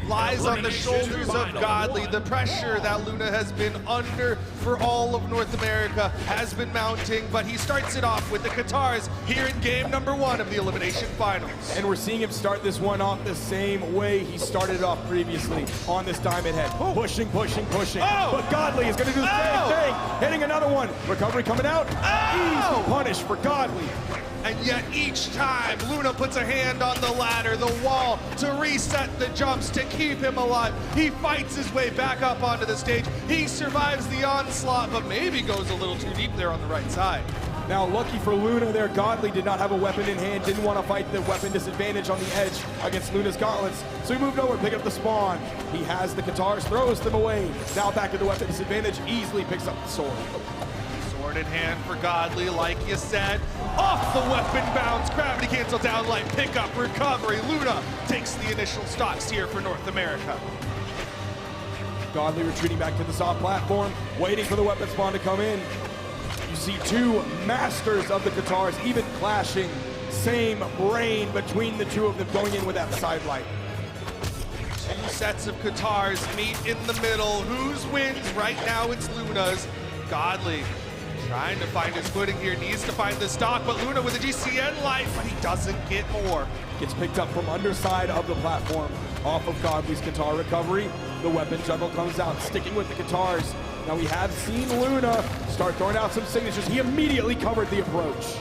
lies on the shoulders of Godly. The pressure that Luna has been under for all of North America has been mounting, but he starts it off with the Katars here in game number 1 of the Elimination Finals. And we're seeing him start this one off the same way he started it off previously on this Diamond Head. Pushing, pushing, pushing. But Godly is going to do the same thing. Hitting another one. Recovery coming out. Easy punish for Godly. And yet each time, Luna puts a hand on the ladder, the wall, to reset the jumps, to keep him alive. He fights his way back up onto the stage. He survives the onslaught, but maybe goes a little too deep there on the right side. Now, lucky for Luna there, Godly did not have a weapon in hand, didn't want to fight the weapon disadvantage on the edge against Luna's gauntlets, so he moved over, picked up the spawn. He has the Katars, throws them away. Now back at the weapon disadvantage, easily picks up the sword. Sword in hand for Godly, like you said. Off the weapon bounce, gravity cancel down light, pick up, recovery. Luna takes the initial stocks here for North America. Godly retreating back to the soft platform, waiting for the weapon spawn to come in. You see two masters of the Katars even clashing. Same brain between the two of them going in with that side light. Two sets of Katars meet in the middle. Whose wins? Right now it's Luna's. Godly trying to find his footing here, needs to find the stock, but Luna with a GCN light, but he doesn't get more. Gets picked up from underside of the platform off of Godly's Katar recovery. The weapon juggle comes out, sticking with the Katars. Now we have seen Luna start throwing out some signatures. He immediately covered the approach.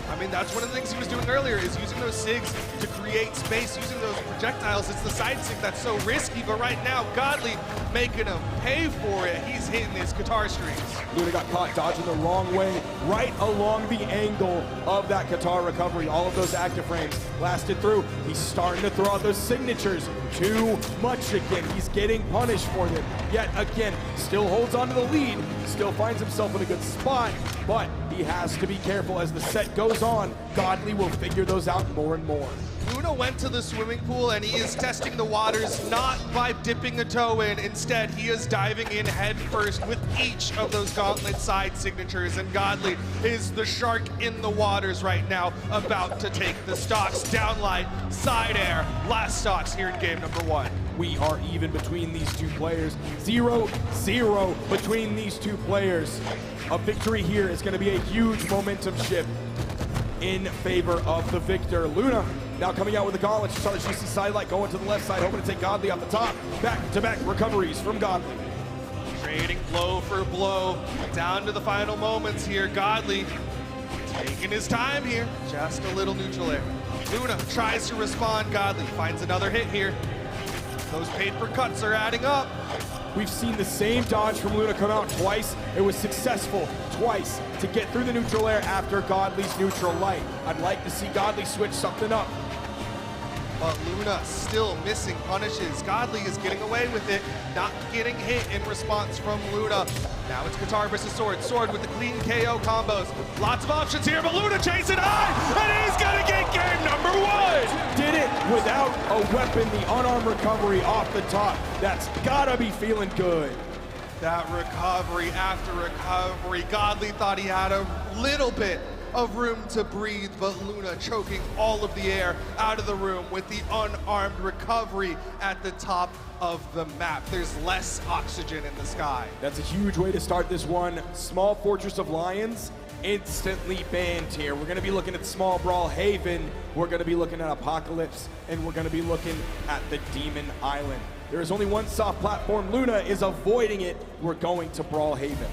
I mean, that's one of the things he was doing earlier, is using those SIGs to create space, using those projectiles. It's the side SIG that's so risky, but right now, Godly making him pay for it. He's hitting his Katar strings. Luna got caught dodging the wrong way, right along the angle of that Katar recovery. All of those active frames lasted through. He's starting to throw out those signatures. Too much again. He's getting punished for them. Yet again, still holds on to the lead, still finds himself in a good spot, but he has to be careful as the set goes on. Godly will figure those out more and more. Luna went to the swimming pool and he is testing the waters not by dipping a toe in. Instead, he is diving in head first with each of those gauntlet side signatures. And Godly is the shark in the waters right now, about to take the stocks. Downlight, side air, last stocks here in game number 1. We are even between these two players. 0-0 between these two players. A victory here is going to be a huge momentum shift in favor of the victor. Luna now coming out with the gauntlet. She saw the GC sidelight going to the left side, hoping to take Godly off the top. Back-to-back recoveries from Godly. Trading blow for blow, down to the final moments here. Godly taking his time here, just a little neutral air. Luna tries to respond. Godly finds another hit here. Those paper cuts are adding up. We've seen the same dodge from Luna come out twice. It was successful twice to get through the neutral air after Godly's neutral light. I'd like to see Godly switch something up. But Luna still missing punishes. Godly is getting away with it, not getting hit in response from Luna. Now it's Katar versus Sword. Sword with the clean KO combos. Lots of options here, but Luna chasing high, and he's gonna get game number 1! Did it without a weapon, the unarmed recovery off the top. That's gotta be feeling good. That recovery after recovery. Godly thought he had a little bit of room to breathe, but Luna choking all of the air out of the room with the unarmed recovery at the top of the map. There's less oxygen in the sky. That's a huge way to start this one. Small Fortress of Lions instantly banned here. We're gonna be looking at Small Brawlhalla, we're gonna be looking at Apocalypse, and we're gonna be looking at the Demon Island. There is only one soft platform. Luna is avoiding it. We're going to Brawlhalla.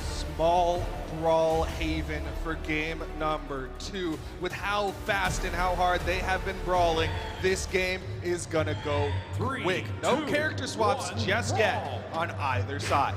Small Brawlhalla for game number 2. With how fast and how hard they have been brawling, this game is gonna go quick. No character swaps just yet on either side.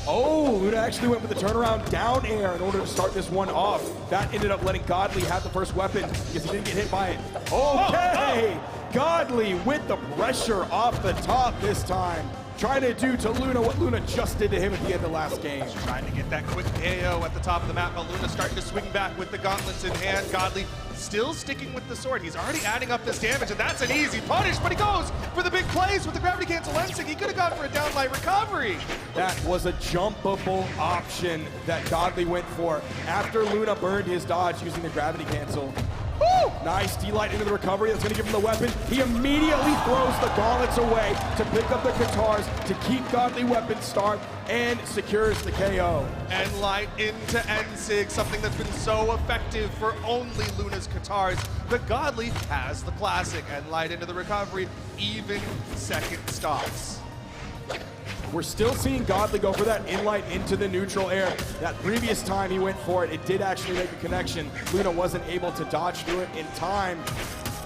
Oh, Luna actually went with the turnaround down air in order to start this one off. That ended up letting Godly have the first weapon because he didn't get hit by it. Okay, Godly with the pressure off the top this time. Trying to do to Luna what Luna just did to him at the end of last game. Trying to get that quick KO at the top of the map, but Luna starting to swing back with the gauntlets in hand. Godly still sticking with the sword. He's already adding up this damage, and that's an easy punish, but he goes for the big plays with the gravity cancel lensing. He could have gone for a downlight recovery. That was a jumpable option that Godly went for after Luna burned his dodge using the gravity cancel. Woo! Nice D-Light into the recovery. That's going to give him the weapon. He immediately throws the gauntlets away to pick up the Katars to keep Godly weapons starved and secures the KO. And light into Ensig, something that's been so effective for only Luna's Katars. But Godly has the classic, and light into the recovery, even second stocks. We're still seeing Godly go for that in-light into the neutral air. That previous time he went for it, it did actually make a connection. Luna wasn't able to dodge through it in time.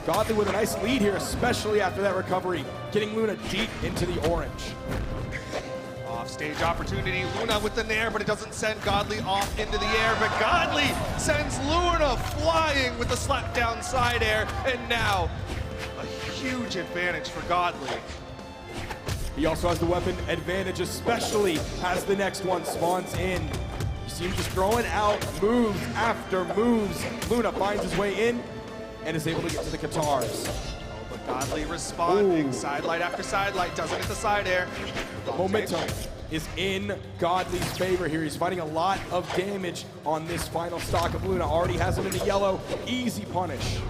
Godly with a nice lead here, especially after that recovery, getting Luna deep into the orange. Off-stage opportunity, Luna with the nair, but it doesn't send Godly off into the air, but Godly sends Luna flying with the slap down side air, and now a huge advantage for Godly. He also has the weapon advantage, especially as the next one spawns in. You see him just throwing out moves after moves. Luna finds his way in and is able to get to the Katars. Oh, but Godly responding, sidelight after sidelight, doesn't hit the side air. Momentum is in Godly's favor here. He's fighting a lot of damage on this final stock of Luna. Already has him in the yellow. Easy punish.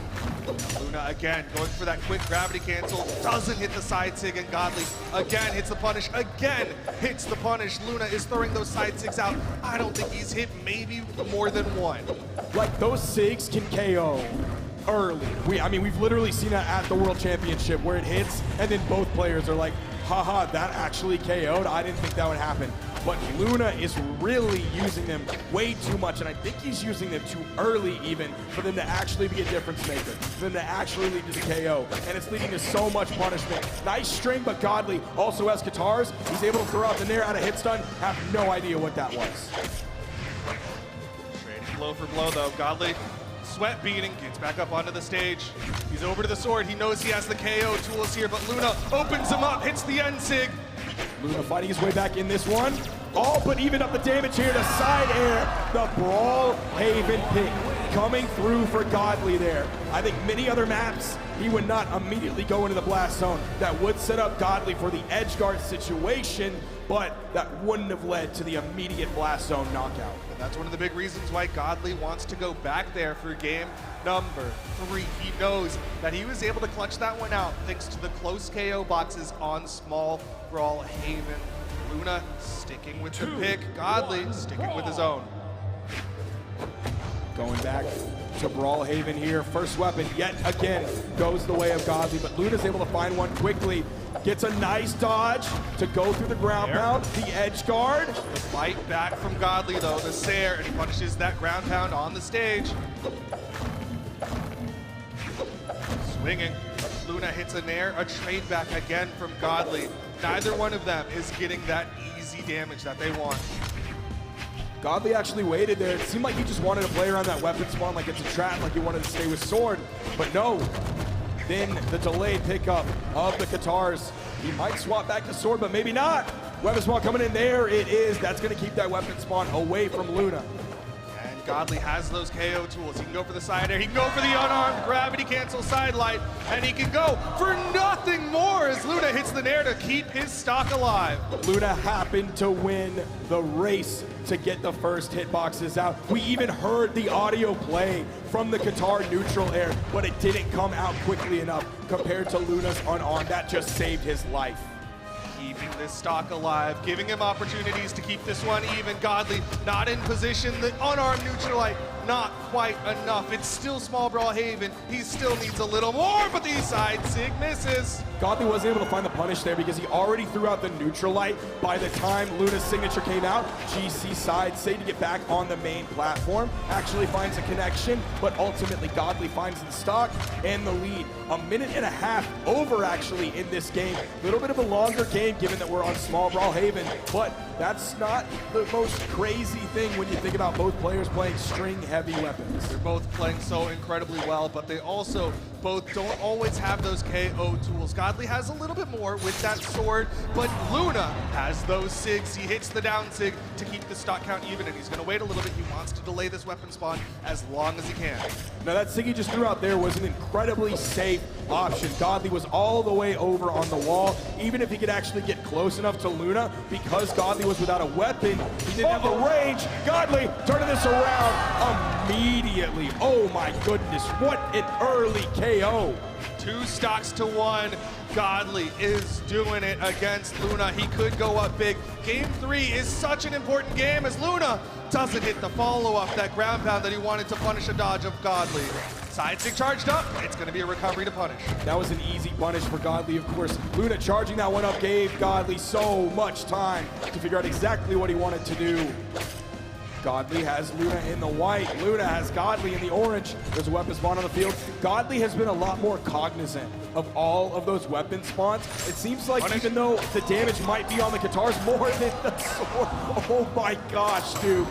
Luna again going for that quick gravity cancel, doesn't hit the side sig, and Godly again hits the punish, again hits the punish. Luna is throwing those side sigs out. I don't think he's hit maybe more than one. Like, those sigs can KO early. I mean, we've literally seen that at the World Championship where it hits and then both players are like, haha, that actually KO'd. I didn't think that would happen. But Luna is really using them way too much, and I think he's using them too early even for them to actually be a difference maker, for them to actually lead to the KO, and it's leading to so much punishment. Nice string, but Godly also has Katars. He's able to throw out the nair out of hit stun. Have no idea what that was. Trading blow for blow though. Godly sweat beating, gets back up onto the stage. He's over to the sword. He knows he has the KO tools here, but Luna opens him up, hits the end sig. Luna fighting his way back in this one. Oh, but even up the damage here to side air. The Brawlhalla pick coming through for Godly there. I think many other maps, he would not immediately go into the blast zone. That would set up Godly for the edge guard situation, but that wouldn't have led to the immediate blast zone knockout. And that's one of the big reasons why Godly wants to go back there for game number 3. He knows that he was able to clutch that one out thanks to the close KO boxes on small Brawlhalla. Luna sticking with the pick, Godly sticking with his own. Going back to Brawlhalla here. First weapon yet again goes the way of Godly, but Luna's able to find one quickly. Gets a nice dodge to go through the ground pound, the edge guard. The fight back from Godly though, the Sair, and punishes that ground pound on the stage. Swinging. Luna hits a nair, a trade back again from Godly. Neither one of them is getting that easy damage that they want. Godly actually waited there. It seemed like he just wanted to play around that weapon spawn like it's a trap, like he wanted to stay with sword, but no. Then the delayed pickup of the Katars. He might swap back to sword, but maybe not. Weapon spawn coming in, there it is. That's gonna keep that weapon spawn away from Luna. And Godly has those KO tools. He can go for the side air, he can go for the unarmed gravity cancel side light, and he can go for nothing more as Luna hits the nair to keep his stock alive. Luna happened to win the race to get the first hitboxes out. We even heard the audio play from the Katar neutral air, but it didn't come out quickly enough compared to Luna's unarmed. That just saved his life. Keeping this stock alive, giving him opportunities to keep this one even. Godly not in position, the unarmed neutral light not quite enough. It's still small Brawlhalla. He still needs a little more, but the side sig misses. Godly wasn't able to find the punish there because he already threw out the neutral light by the time Luna's signature came out. GC side sig to get back on the main platform. Actually finds a connection, but ultimately Godly finds the stock and the lead. A minute and a half over actually in this game. A little bit of a longer game given that we're on small Brawlhalla, but that's not the most crazy thing when you think about both players playing string heavy weapons. They're both playing so incredibly well, but they also both don't always have those KO tools. Godly has a little bit more with that sword, but Luna has those SIGs. He hits the down SIG to keep the stock count even, and he's going to wait a little bit. He wants to delay this weapon spawn as long as he can. Now that SIG he just threw out there was an incredibly safe option. Godly was all the way over on the wall. Even if he could actually get close enough to Luna, because Godly was without a weapon, he didn't have the range. Godly turning this around immediately. Oh my goodness, what an early KO. 2 stocks to 1. Godly is doing it against Luna. He could go up big. Game 3 is such an important game as Luna doesn't hit the follow-up, that ground pound that he wanted to punish a dodge of Godly. Side stick charged up. It's going to be a recovery to punish. That was an easy punish for Godly, of course. Luna charging that one up gave Godly so much time to figure out exactly what he wanted to do. Godly has Luna in the white. Luna has Godly in the orange. There's a weapon spawn on the field. Godly has been a lot more cognizant of all of those weapon spawns. It seems like even though the damage might be on the guitars more than the sword. Oh my gosh, dude.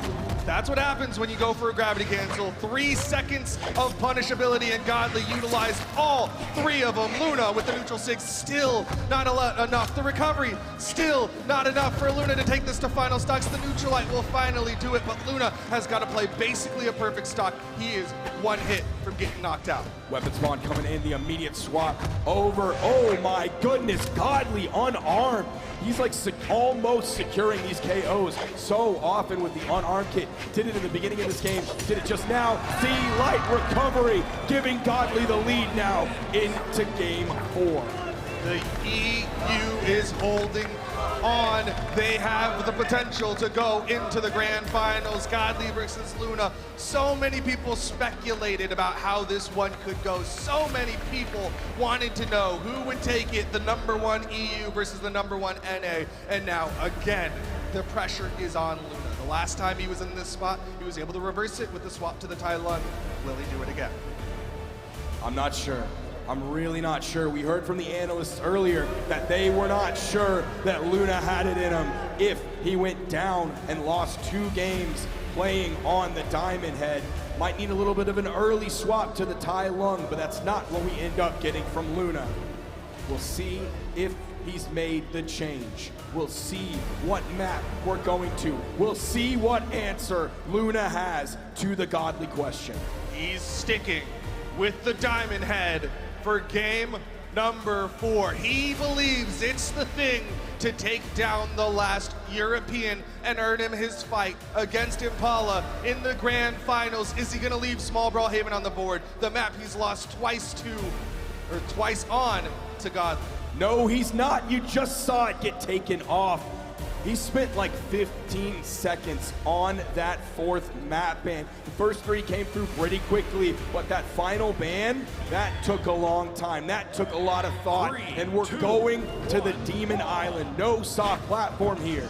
That's what happens when you go for a gravity cancel. 3 seconds of punishability, and Godly utilized all 3 of them. Luna with the neutral 6, still not enough. The recovery, still not enough for Luna to take this to final stocks. The neutralite will finally do it, but Luna has got to play basically a perfect stock. He is 1 hit from getting knocked out. Weapon spawn coming in, the immediate swap over. Oh my goodness, Godly unarmed. He's like almost securing these KOs so often with the unarmed kit. Did it in the beginning of this game, did it just now. D-Light recovery, giving Godly the lead now into game 4. The EU is holding on. They have the potential to go into the grand finals. Godly versus Luna. So many people speculated about how this one could go. So many people wanted to know who would take it, the #1 EU versus the #1 NA. And now, again, the pressure is on Luna. The last time he was in this spot, he was able to reverse it with the swap to the Tai Lung. Will he do it again? I'm not sure. I'm really not sure. We heard from the analysts earlier that they were not sure that Luna had it in him if he went down and lost 2 games playing on the Diamond Head. Might need a little bit of an early swap to the Tai Lung, but that's not what we end up getting from Luna. We'll see if he's made the change. We'll see what map we're going to. We'll see what answer Luna has to the Godly question. He's sticking with the Diamond Head for game number 4. He believes it's the thing to take down the last European and earn him his fight against Impala in the grand finals. Is he gonna leave small Brawlhaven on the board? The map he's lost twice on to Godly. No, he's not. You just saw it get taken off. He spent like 15 seconds on that 4th map ban. The first 3 came through pretty quickly, but that final ban, that took a long time. That took a lot of thought. And we're going to the Demon Island. No soft platform here.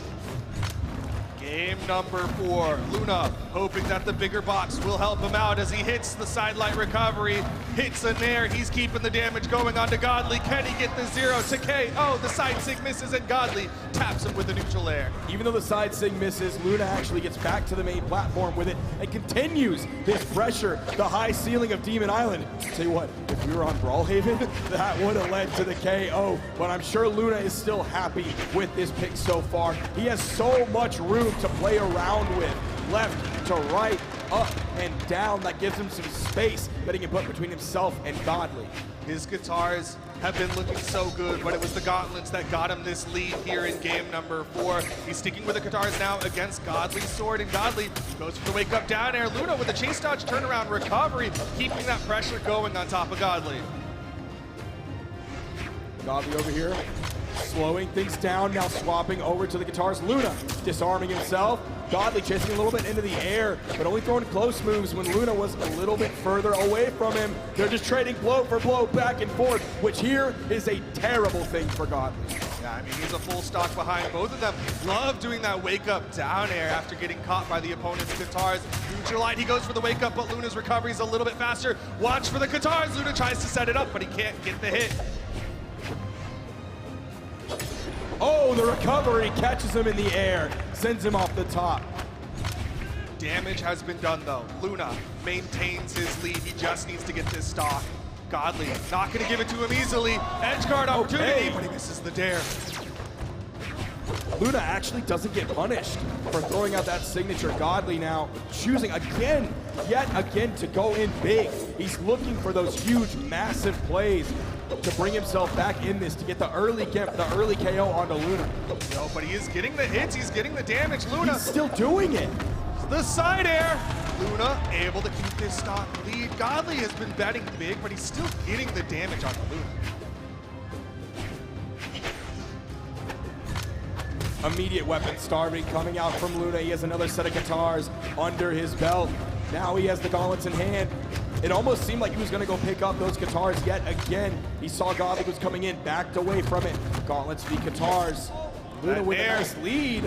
Game number 4, Luna hoping that the bigger box will help him out as he hits the sidelight recovery, hits a nair. He's keeping the damage going on to Godly. Can he get the 0 to KO? The side sig misses and Godly taps him with the neutral air. Even though the side sig misses, Luna actually gets back to the main platform with it and continues this pressure, the high ceiling of Demon Island. Tell you what, if we were on Brawlhaven, that would have led to the KO, but I'm sure Luna is still happy with this pick so far. He has so much room to play around with. Left to right, up and down. That gives him some space that he can put between himself and Godly. His guitars have been looking so good, but it was the gauntlets that got him this lead here in game number 4. He's sticking with the guitars now against Godly's sword, and Godly goes for the wake up down air. Luna with a chase dodge turnaround recovery, keeping that pressure going on top of Godly. Godly over here, slowing things down, now swapping over to the guitars. Luna disarming himself. Godly chasing a little bit into the air, but only throwing close moves when Luna was a little bit further away from him. They're just trading blow for blow back and forth, which here is a terrible thing for Godly. Yeah, I mean, he's a full stock behind both of them. Love doing that wake up down air after getting caught by the opponent's guitars. Neutralite, he goes for the wake up, but Luna's recovery is a little bit faster. Watch for the guitars. Luna tries to set it up, but he can't get the hit. Oh, the recovery catches him in the air, sends him off the top. Damage has been done though. Luna maintains his lead. He just needs to get this stock. Godly not gonna give it to him easily. Edge guard opportunity, but he misses the dare. Luna actually doesn't get punished for throwing out that signature. Godly now choosing yet again to go in big. He's looking for those huge, massive plays to bring himself back in this, to get the early KO onto Luna. No, but he is getting the hits, he's getting the damage. Luna He's still doing it. the side air. Luna able to keep his stock lead. Godly has been betting big, but he's still getting the damage on Luna. Immediate weapon starving coming out from Luna. He has another set of guitars under his belt. Now he has the gauntlets in hand. It almost seemed like he was gonna go pick up those guitars yet again. He saw Godly was coming in, backed away from it. Gauntlets v guitars. Luna with a nice lead.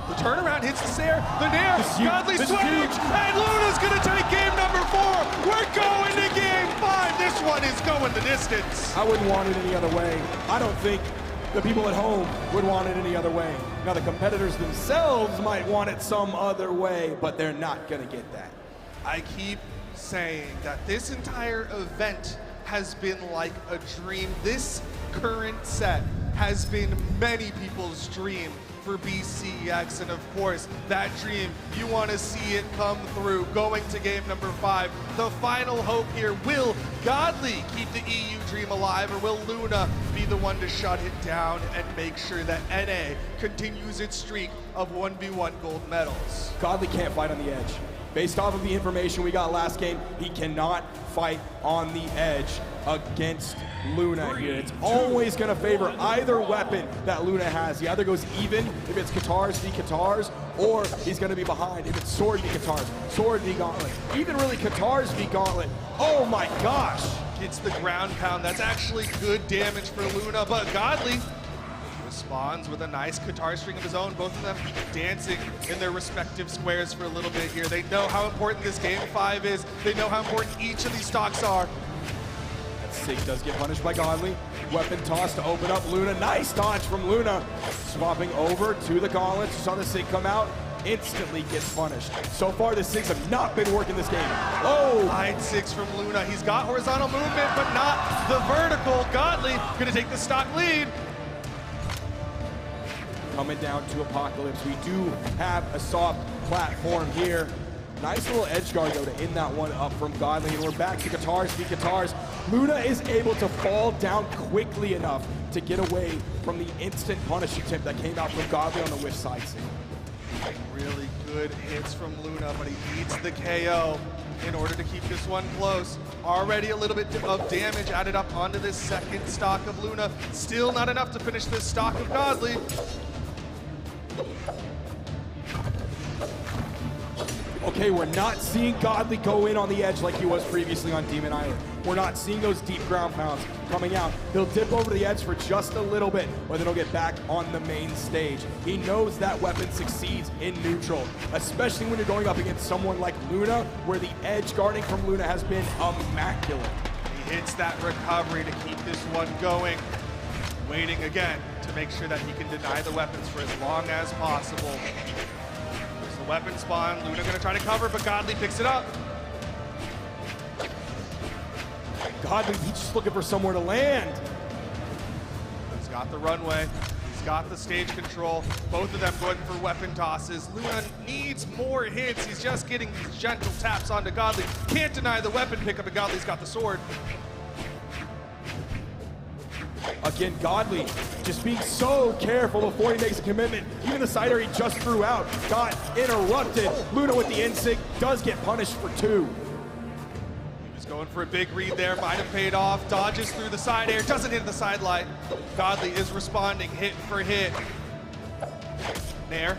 The turnaround hits the Nair. The Nair, Godly This is swinging, huge. and Luna's gonna take game number 4. We're going to game 5. This one is going the distance. I wouldn't want it any other way. I don't think the people at home would want it any other way. Now the competitors themselves might want it some other way, but they're not gonna get that. I keep saying that this entire event has been like a dream. This current set has been many people's dream for BCX, and of course, that dream, you want to see it come through. Going to game number 5, the final hope here, will Godly keep the EU dream alive, or will Luna be the one to shut it down and make sure that NA continues its streak of 1v1 gold medals? Godly can't fight on the edge. Based off of the information we got last game, he cannot fight on the edge against Luna here. It's always gonna favor either weapon that Luna has. He either goes even if it's guitars v guitars, or he's gonna be behind if it's sword v guitars, sword v gauntlet, even really guitars v gauntlet. Oh my gosh! Gets the ground pound. That's actually good damage for Luna, but Godly responds with a nice guitar string of his own. Both of them dancing in their respective squares for a little bit here. They know how important this game 5 is. They know how important each of these stocks are. That Sig does get punished by Godly. Weapon toss to open up Luna. Nice dodge from Luna. Swapping over to the gauntlets. You saw the Sig come out. Instantly gets punished. So far, the Sigs have not been working this game. Oh! Hide 6 from Luna. He's got horizontal movement, but not the vertical. Godly gonna take the stock lead. Coming down to Apocalypse. We do have a soft platform here. Nice little edge guard though to end that one up from Godly, and we're back to guitars v guitars. Luna is able to fall down quickly enough to get away from the instant punish attempt that came out from Godly on the whiff side. Really good hits from Luna, but he needs the KO in order to keep this one close. Already a little bit of damage added up onto this second stock of Luna. Still not enough to finish this stock of Godly. Okay, we're not seeing Godly go in on the edge like he was previously on Demon Island. We're not seeing those deep ground pounds coming out. He'll dip over the edge for just a little bit, but then he'll get back on the main stage. He knows that weapon succeeds in neutral, especially when you're going up against someone like Luna, where the edge guarding from Luna has been immaculate. He hits that recovery to keep this one going. Waiting again to make sure that he can deny the weapons for as long as possible. There's the weapon spawn. Luna gonna try to cover, but Godly picks it up. Godly, he's just looking for somewhere to land. He's got the runway. He's got the stage control. Both of them going for weapon tosses. Luna needs more hits. He's just getting these gentle taps onto Godly. Can't deny the weapon pickup, and Godly's got the sword. Again, Godly just being so careful before he makes a commitment. Even the side air he just threw out got interrupted. Luna with the insig does get punished for 2. He was going for a big read there, might have paid off. Dodges through the side air, doesn't hit the side light. Godly is responding hit for hit. Nair,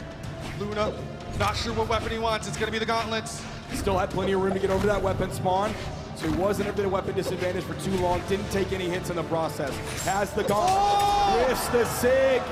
Luna, not sure what weapon he wants. It's gonna be the gauntlets. Still had plenty of room to get over that weapon spawn. So he wasn't at a weapon disadvantage for too long. Didn't take any hits in the process. Has the gauntlet. Whiffs the Sig.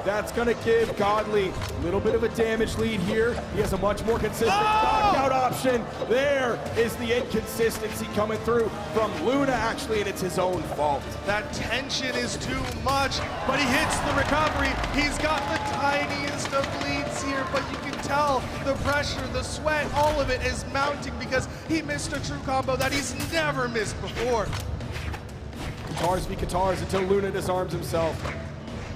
That's going to give Godly a little bit of a damage lead here. He has a much more consistent knockout option. There is the inconsistency coming through from Luna, actually, and it's his own fault. That tension is too much, but he hits the recovery. He's got the tiniest of leads here, but you can tell the pressure, the sweat, all of it is mounting because he missed a true combo that he's never missed before. Katars v Katars until Luna disarms himself.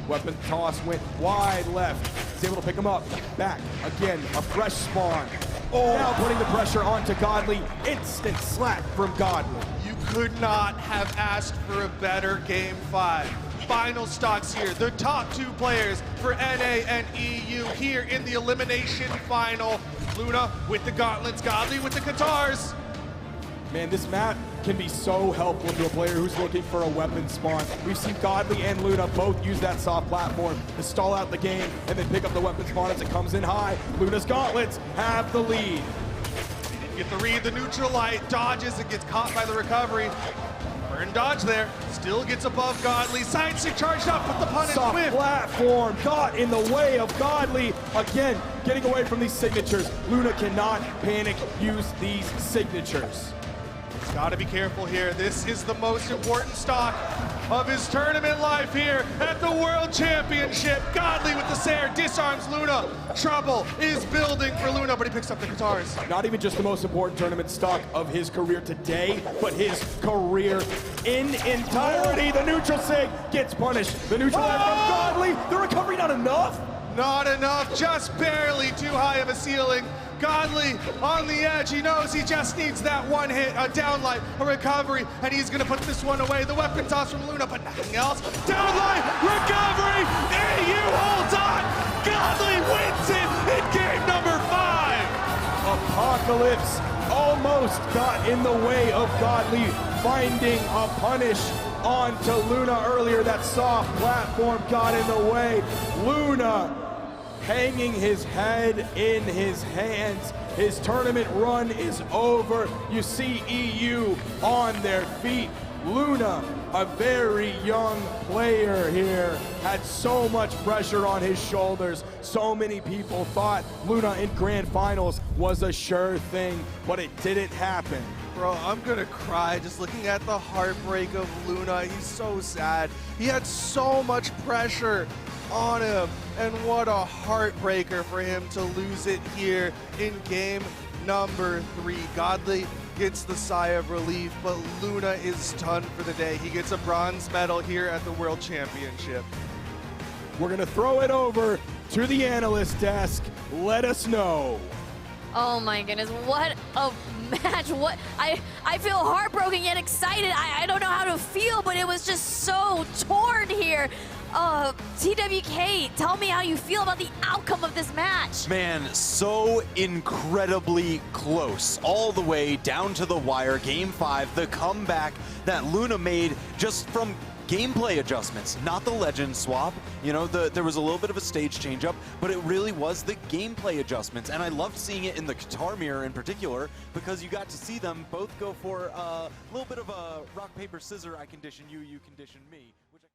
Weapon toss went wide left. He's able to pick him up. Back again, a fresh spawn. Now putting the pressure onto Godly. Instant slap from Godly. You could not have asked for a better Game 5. Final stocks here. The top two players for NA and EU here in the Elimination Final. Luna with the gauntlets, Godly with the Katars. Man, this map can be so helpful to a player who's looking for a weapon spawn. We've seen Godly and Luna both use that soft platform to stall out the game and then pick up the weapon spawn as it comes in high. Luna's gauntlets have the lead. Get the read, the neutral light, dodges and gets caught by the recovery. Burn dodge there, still gets above Godly. Side stick charged up with the punish Soft whip. platform got in the way of Godly. Again, getting away from these signatures. Luna cannot panic, use these signatures. Gotta be careful here. This is the most important stock of his tournament life here at the World Championship. Godly with the Sair disarms Luna. Trouble is building for Luna, but he picks up the Katars. Not even just the most important tournament stock of his career today, but his career in entirety. The neutral sig gets punished. The neutral from Godly. The recovery not enough? Not enough, just barely too high of a ceiling. Godly on the edge, he knows he just needs that one hit, a downlight, a recovery, and he's gonna put this one away. The weapon toss from Luna, but nothing else. Downlight, recovery, EU holds on. Godly wins it in game number 5. Apocalypse almost got in the way of Godly finding a punish onto Luna earlier. That soft platform got in the way. Luna hanging his head in his hands. His tournament run is over. You see EU on their feet. Luna, a very young player here, had so much pressure on his shoulders. So many people thought Luna in grand finals was a sure thing, but it didn't happen. Bro, I'm gonna cry just looking at the heartbreak of Luna. He's so sad. He had so much pressure on him, and what a heartbreaker for him to lose it here in game number 3. Godly gets the sigh of relief, but Luna is stunned for the day. He gets a bronze medal here at the World Championship. We're gonna throw it over to the analyst desk. Let us know. Oh my goodness, what a match. What I feel heartbroken yet excited. I don't know how to feel, but it was just so torn here. TWK, tell me how you feel about the outcome of this match. Man, so incredibly close, all the way down to the wire. Game 5, the comeback that Luna made just from gameplay adjustments, not the legend swap. You know, there was a little bit of a stage change up, but it really was the gameplay adjustments. And I loved seeing it in the Qatar mirror in particular, because you got to see them both go for a little bit of a rock, paper, scissors. I condition you, you condition me.